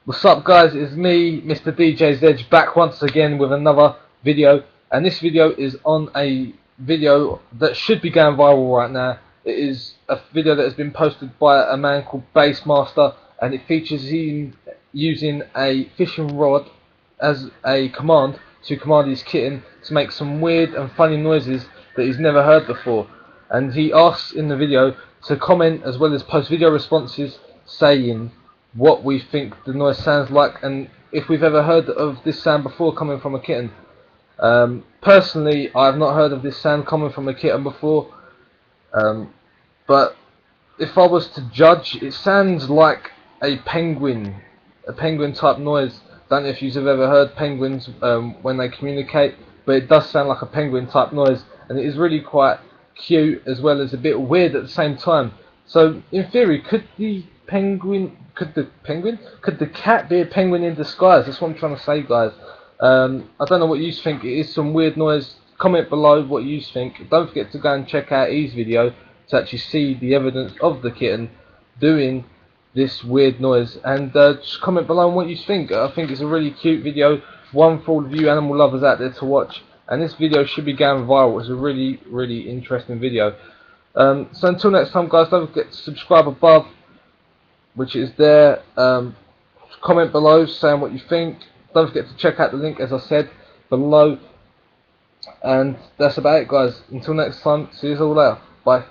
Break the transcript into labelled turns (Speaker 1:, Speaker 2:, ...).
Speaker 1: What's up guys, it's me, Mr. DJ Zedge, back once again with another video, and this video is on a video that should be going viral right now. It is a video that has been posted by a man called Bassmaster, and it features him using a fishing rod as a command to command his kitten to make some weird and funny noises that he's never heard before. And he asks in the video to comment as well as post video responses saying what we think the noise sounds like and if we've ever heard of this sound before coming from a kitten. Personally, I've not heard of this sound coming from a kitten before, but if I was to judge, it sounds like a penguin type noise. Don't know if you've ever heard penguins when they communicate, but it does sound like a penguin type noise, and it is really quite cute as well as a bit weird at the same time. So in theory, could the cat be a penguin in disguise? That's what I'm trying to say, guys. I don't know what you think. It is some weird noise. Comment below what you think. Don't forget to go and check out his video to actually see the evidence of the kitten doing this weird noise, and just comment below on what you think. I think it's a really cute video, one for all of you animal lovers out there to watch, and this video should be going viral. It's a really interesting video. So until next time guys, don't forget to subscribe above, which is there. Comment below saying what you think. Don't forget to check out the link as I said below, and that's about it guys. Until next time, see you all later. Bye.